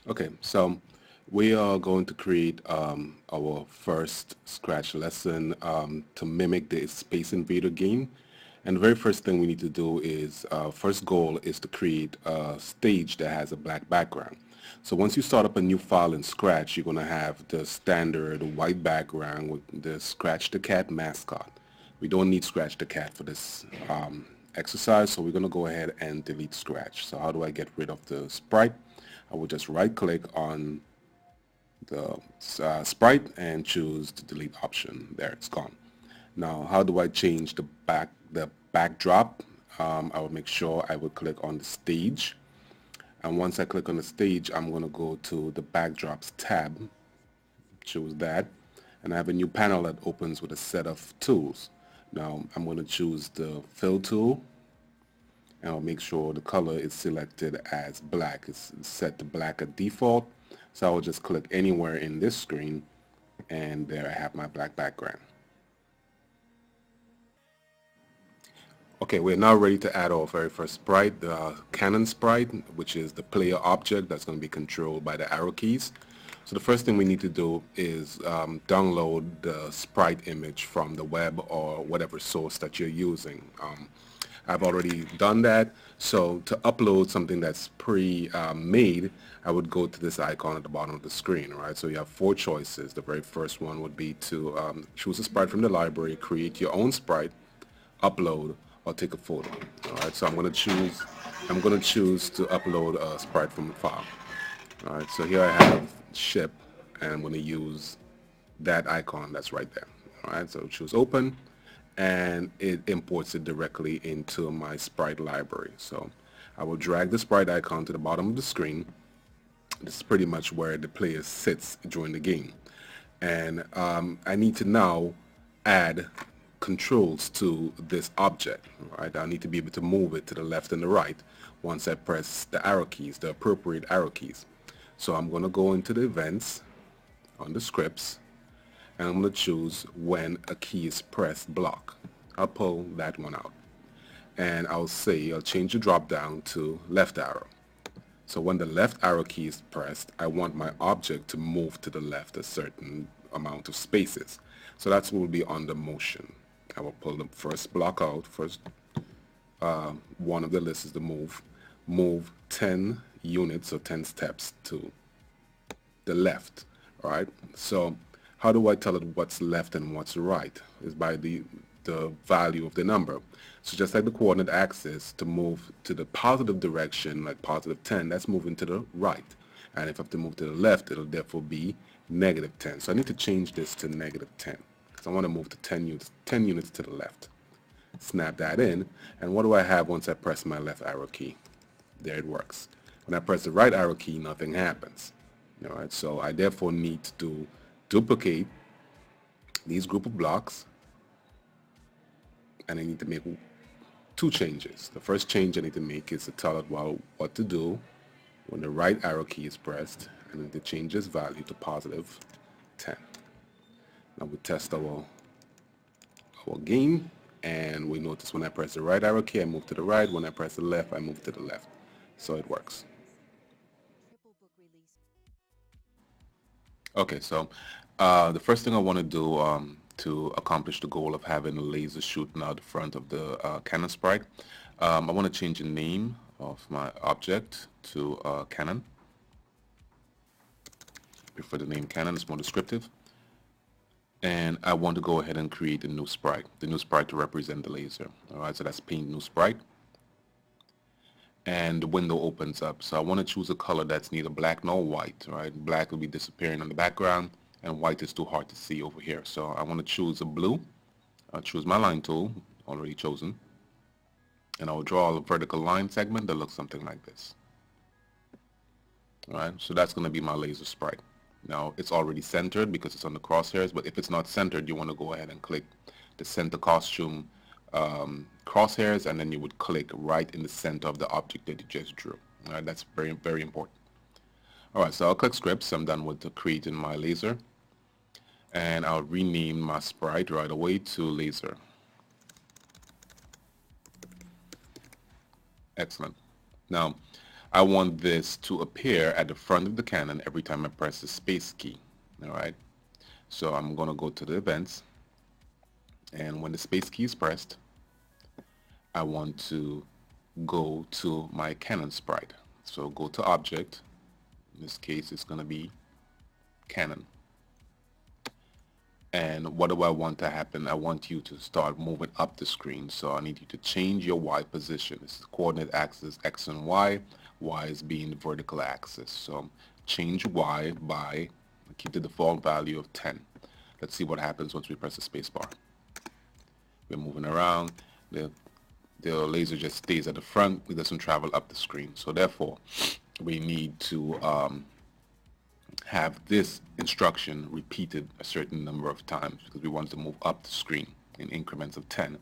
Okay, so we are going to create our first Scratch lesson to mimic the Space Invader game. And the very first thing we need to do is, first goal is to create a stage that has a black background. So once you start up a new file in Scratch, you're going to have the standard white background with the Scratch the Cat mascot. We don't need Scratch the Cat for this exercise, so we're going to go ahead and delete Scratch. So how do I get rid of the sprite? I will just right click on the sprite and choose the delete option. There, it's gone. Now how do I change the backdrop? I will make sure I will click on the stage, and once I click on the stage, I'm going to go to the backdrops tab, choose that, and I have a new panel that opens with a set of tools. Now I'm going to choose the fill tool, and I'll make sure the color is selected as black. It's set to black at default, so I will just click anywhere in this screen, and there I have my black background. Okay, we're now ready to add our very first sprite, the Canon sprite, which is the player object that's going to be controlled by the arrow keys. So the first thing we need to do is download the sprite image from the web or whatever source that you're using. I've already done that, so to upload something that's pre-made, I would go to this icon at the bottom of the screen, right? So you have four choices. The very first one would be to choose a sprite from the library, create your own sprite, upload, or take a photo. All right, so I'm going to choose to upload a sprite from the file. All right, so here I have ship, and I'm going to use that icon that's right there. All right, so choose open, and it imports it directly into my sprite library. So I will drag the sprite icon to the bottom of the screen. This is pretty much where the player sits during the game. And I need to now add controls to this object, right? I need to be able to move it to the left and the right once I press the arrow keys, the appropriate arrow keys. So I'm going to go into the events on the scripts, and I'm going to choose when a key is pressed block. I'll pull that one out, and I'll change the drop down to left arrow. So when the left arrow key is pressed, I want my object to move to the left a certain amount of spaces. So that's what will be under motion. I will pull the first block out. First one of the list is the move. Move 10 units or 10 steps to the left. All right. So how do I tell it what's left and what's right? Is by the value of the number. So just like the coordinate axis, to move to the positive direction, like positive 10, that's moving to the right. And if I have to move to the left, it'll therefore be negative 10. So I need to change this to negative 10 because I want to move to 10 units to the left. Snap that in, and what do I have once I press my left arrow key? There it works. When I press the right arrow key, nothing happens. All right, so I therefore need to duplicate these group of blocks, and I need to make two changes. The first change I need to make is to tell it what to do when the right arrow key is pressed, and then to change this value to positive 10. Now we test our game, and we notice when I press the right arrow key, I move to the right. When I press the left, I move to the left. So it works. Okay, so the first thing I want to do to accomplish the goal of having a laser shooting out the front of the Canon sprite, I want to change the name of my object to Canon. I prefer the name Canon, it's more descriptive. And I want to go ahead and create a new sprite, the new sprite to represent the laser. All right, so that's paint new sprite. And the window opens up. So I want to choose a color that's neither black nor white, right? Black will be disappearing on the background, and white is too hard to see over here. So I want to choose a blue. I'll choose my line tool, already chosen, and I'll draw a vertical line segment that looks something like this. All right, so that's going to be my laser sprite. Now it's already centered because it's on the crosshairs, but if it's not centered, you want to go ahead and click the center costume crosshairs, and then you would click right in the center of the object that you just drew. All right, that's very, very important. All right, so I'll click scripts. I'm done with creating my laser, and I'll rename my sprite right away to laser. Excellent. Now I want this to appear at the front of the cannon every time I press the space key. All right. So I'm going to go to the events, and when the space key is pressed, I want to go to my cannon sprite. So go to object. In this case, it's going to be cannon. And what do I want to happen? I want you to start moving up the screen. So I need you to change your Y position. This is the coordinate axis, X and Y. Y is being the vertical axis. So change Y by, keep the default value of 10. Let's see what happens once we press the space bar. We're moving around. The laser just stays at the front. It doesn't travel up the screen. So therefore, we need to have this instruction repeated a certain number of times because we want to move up the screen in increments of 10.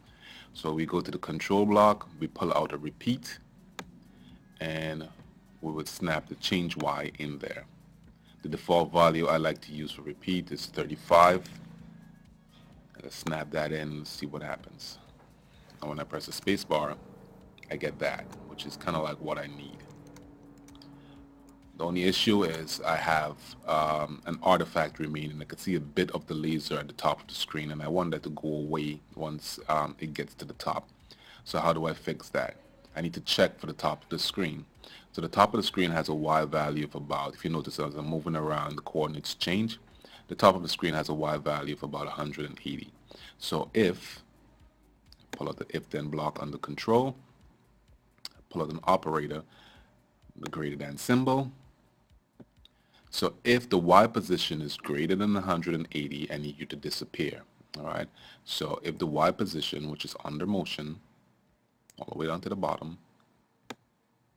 So we go to the control block, we pull out a repeat, and we would snap the change Y in there. The default value I like to use for repeat is 35. Let's snap that in and see what happens. And when I press the space bar, I get that, which is kind of like what I need. The only issue is I have an artifact remaining. I can see a bit of the laser at the top of the screen, and I want that to go away once it gets to the top. So how do I fix that? I need to check for the top of the screen. So the top of the screen has a Y value of about, if you notice as I'm moving around, the coordinates change. The top of the screen has a Y value of about 180. So if, pull out the if then block under control, pull out an operator, the greater than symbol. So if the Y position is greater than 180, I need you to disappear. All right. So if the Y position, which is under motion, all the way down to the bottom,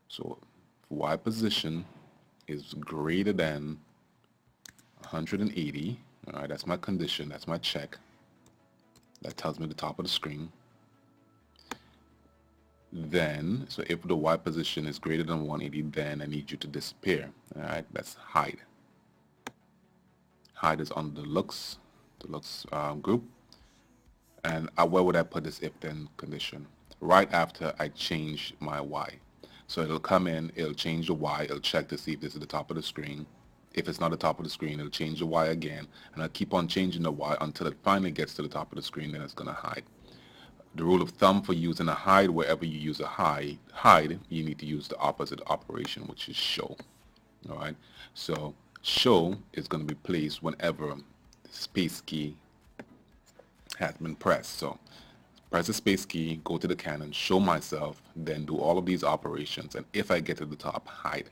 so if Y position is greater than 180, all right, that's my condition, that's my check. That tells me the top of the screen. Then, so if the Y position is greater than 180, then I need you to disappear. All right, that's hide. Hide is under the looks group. And where would I put this if then condition? Right after I change my Y. So it'll come in, it'll change the Y, it'll check to see if this is the top of the screen. If it's not the top of the screen, it'll change the Y again, and I'll keep on changing the Y until it finally gets to the top of the screen, then it's going to hide. The rule of thumb for using a hide, wherever you use a hide, you need to use the opposite operation, which is show. All right. So show is going to be placed whenever the space key has been pressed. So press the space key, go to the cannon, show myself, then do all of these operations, and if I get to the top, hide.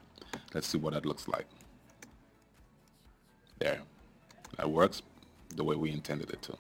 Let's see what that looks like. There. That works the way we intended it to.